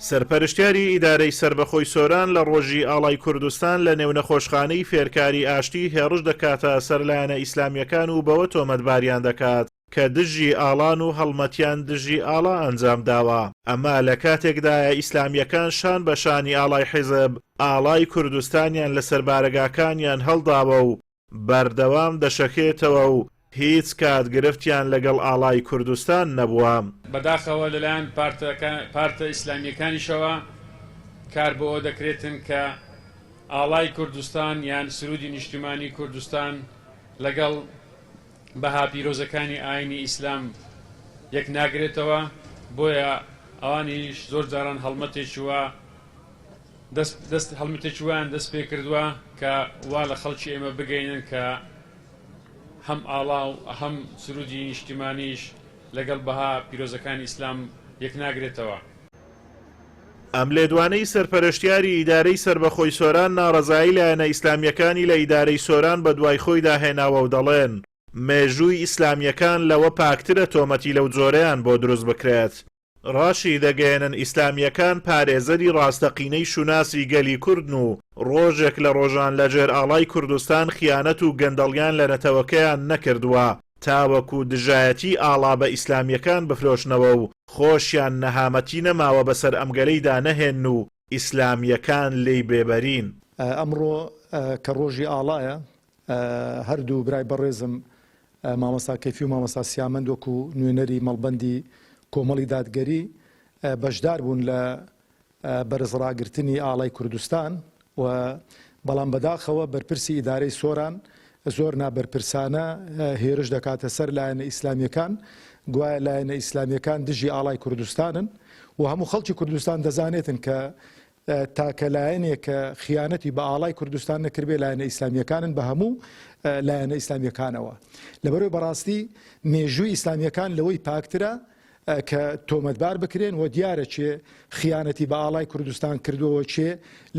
سەرپەرشتیاری ئیدارەی سربەخۆی سۆران لە ڕۆژی ئاڵای کوردستان لە نێو نەخۆشخانەی فێرکاری ئاشتی هێڕش دەکاتە سەر لایەنە ئیسلامیەکان و بەوە تۆمەتباریان دەکات کە دژی ئاڵان و هەڵمەتیان دژی ئاڵا ئەنجام داوە. ئەمە لە کاتێکدایە ئیسلامیەکان شان بە شانی ئاڵای حیزب ئاڵای کوردستانیان لەسەر بارەگاکانیان هەڵداوە و بەردەوام دەشەکێتەوە و هیچ کات گرفتیان لەگەڵ ئاڵای کوردستان نەبووە. بەداخەوە لەلایەن پارتە ئیسلامیەکانیشەوە کار بۆ ئەوە دەکرێتن کە ئاڵای کوردستان یان سرودی نیشتیمانی کوردستان لەگەڵ بەها پیرۆزەکانی ئاینی ئیسلام یەک ناگرێتەوە، بۆیە ئەوانیش زۆر جاران هەڵمەتێکی ویان دەست پێ کردووە کە وا لە خەڵکی ئێمە بگەینن کە هەم ئاڵا و هەم سرودی نیشتیمانیش لەگەڵ بەها پیرۆزەکانی ئیسلام یەک ناگرێتەوە. ئەم لێدوانەی سەرپەرشتیاری ئیدارەی سربەخۆی سۆران ناڕەزایی لایەنە ئیسلامیەکانی لە ئیدارەی سۆران بە دوای خۆی داهێناوە و دەڵێن مێژووی ئیسلامیەکان لەوە پاکترە تۆمەتی لەو جۆرەیان بۆ دروست بکرێت. ڕاشی دەگەێنن ئیسلامیەکان پارێزەری ڕاستەقینەی شوناسی گەلی کوردن و ڕۆژێک لە ڕۆژان لەژێر ئاڵای کوردستان خیانەت و گەندەڵیان لە نەتەوەکەیان نەکردووە تاوەکو دژایەتی ئاڵا بە ئیسلامیەکان بفرۆشنەوە و خۆشیان نەهامەتی نەماوە بەسەر ئەمگەلەیدا نەهێن و ئیسلامیەکان لێی بێبەرین. ئەمڕۆ کە ڕۆژی ئاڵایە هەردوو برای بەڕێزم مامەستا کەیفی و مامەستا سیامەند وەکو نوێنەری مەڵبەندی کۆمەڵی دادگەری بەشدار بوون لە بەرزڕاگرتنی ئاڵای کوردستان و بەڵام بەداخەوە بەرپرسی ئیدارەی سۆران زۆر نابەرپرسانە هێرش دەکاتە سەر لایەنە ئیسلامیەکان، گوایە لایەنە ئیسلامیەکان دژی ئاڵای کوردستانن و هەموو خەڵکی کوردستان دەزانێتن کە تاکە لایەنێک کە خیانەتی بە ئاڵای کوردستان نەکردبێ لایەنە ئیسلامیەکانن بە هەموو لایەنە ئیسلامیەکانەوە. لەبەرەوەی بەڕاستی مێژووی ئیسلامیەکان لەوەی پاکترە کە تۆمەتبار بکرێن و دیارە چێ خیانەتی بە ئاڵای کوردستان کردووە چێ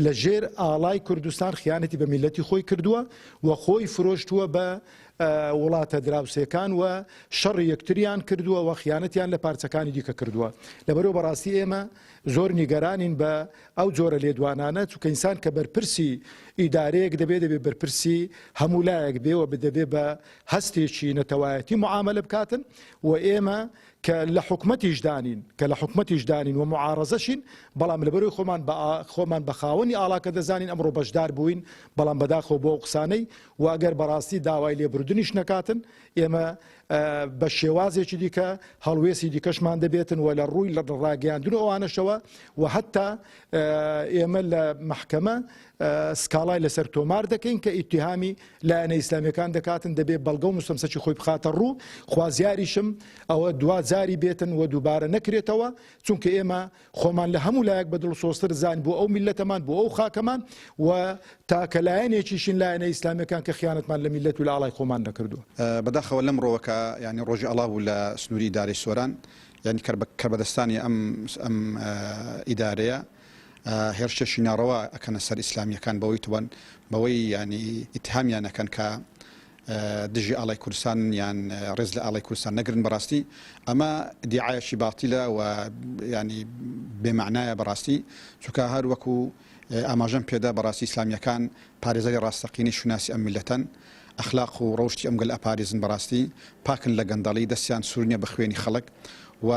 لە ژێر ئاڵای کوردستان خیانەتی بە میلەتی خۆی کردووە و خۆی فرۆشتووە بە وڵاتە دراوسەکان و شەڕی یەکتریان کردووە و خیانەتیان لە پارچەکانی دیکە کردووە. لەبەرەوە بەڕاستی ئێمە زۆر نیگەرانین بە ئەو جۆرە لێدوانانە چونکە ئینسان کە بەرپرسی ئیدارەیەک دەبێت بەرپرسی هەموو لایەک بێەوە بدەبێ بە هەستێکی نەتەوایەتی معاملە بکاتن و ئێمە کە لە حکومەتیش دانین و معارەزەشین، بەڵام لەبەرەوەی خۆمان بە خاوەنی ئاڵاکە دەزانین ئەمڕۆ بەشدار بووین، بەڵام بەداخەوە بۆ قسانەی و ئەگەر بەڕاستی داوای لێبوردنیش نەکاتن ئێمە بە شێوازێکی دیکە هەڵوێسی دیکەشمان دەبێتن و لە ڕووی لە ڕاگەیاندن ئەوانەشەوە و حتا ئێمە لە محکەمە سکاڵای لەسەر تۆمار دەکەین کە ئیتیهامی لایەنە ئیسلامیەکان دەکاتن دەبێت بەڵگە و مستەمسەکی خۆی بخاتە ڕوو. خوازیاریشم ئەوە دوازاری بێتن و دووبارە نەکرێتەوە، چونکە ئێمە خۆمان لە هەموو لایەک بەدڵسۆستر زانین بۆ ئەو میلەتەمان بۆ ئەو خاکەمان و تاکە لایەنێکیشین لایەنە ئیسلامیەکان کە خیانەتمان لە میلەت و لە ئاڵای خۆمان نەکردووە. بەداخەوە لەم ڕۆوەکە ینی ڕۆژی ئەڵا بوو لە سنووری ئیدارەی سۆران، ینی کەربەدەستانی ئەم ئیدارەیە هێرشێکی ناڕەوا ئەکەنە سەر ئیسلامیەکان بەوەی توان بەوەی ینی ئیتهامیان ئەکەن کە دژی ئاڵای کوردستان یان ڕێز لە ئاڵای کوردستان نەگرن. بەڕاستی ئەمە دیعایەکی باتیلە و ینی بێمعنایە بەڕاستی، چونکە هەر وەکو ئاماژەم پێدا بەڕاستی ئیسلامیەکان پارێزەری ڕاستەقینەی شوناسی ئەم میلەتەن، ئەخلاق و ڕۆشتی ئەمگەل ئەپارێزن، بەڕاستی پاکن لە گەندەڵی دەستیان سوورنیە بە خوێنی خەڵک و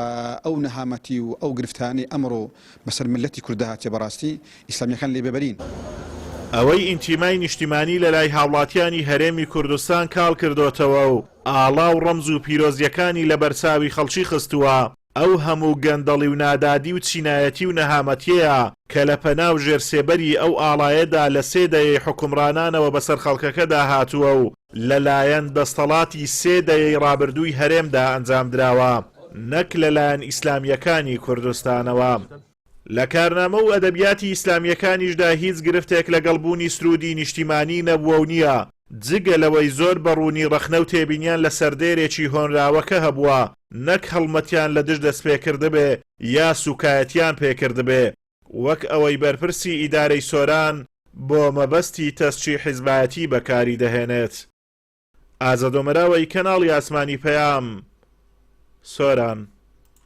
ئەو نەهامەتی و ئەو گرفتانی ئەمڕۆ بەسەر ملەتی کوردە هاتێ بەڕاستی ئیسلامیەکان لێ ببەرین. ئەوەی ئینتیمای نیشتیمانی لە لای هاوڵاتیانی هەرێمی کوردستان کاڵ کردوتەوە و ئاڵا و ڕەمز و پیرۆزیەکانی لە بەرچاوی خەڵکی خستووە، ئەو هەموو گەندەڵی و نادادی و چینایەتی و نەهامەتیەیە کە لە پەناو ژێرسێبەری ئەو ئاڵایەدا لە سێدەیەی حکومڕانانەوە بەسەر خەڵکەکەدا هاتووە و لەلایەن دەستەڵاتی سێدەیەی ڕابردووی هەرێمدا ئەنجام دراوە، نەک لەلایەن ئیسلامیەکانی کوردستانەوە. لە کارنامە و ئەدەبیاتی ئیسلامیەکانیشدا هیچ گرفتێک لەگەڵبوونی سرودی نیشتیمانی نەبووە و نییە، جگە لەوەی زۆر بەڕوونی ڕەخنە و تێبینیان لە سەردێرێکی هۆنراوەکە هەبووە، نەک هەڵمەتیان لە دژ دەست پێکردبێ یا سوکایەتیان پێکردبێ، وەک ئەوەی بەرپرسی ئیدارەی سۆران بۆ مەبەستی تەسچی حیزبایەتی بەکاری دەهێنێت. ئازادۆمەراوەی کەناڵی ئاسمانی پەیام، سۆران.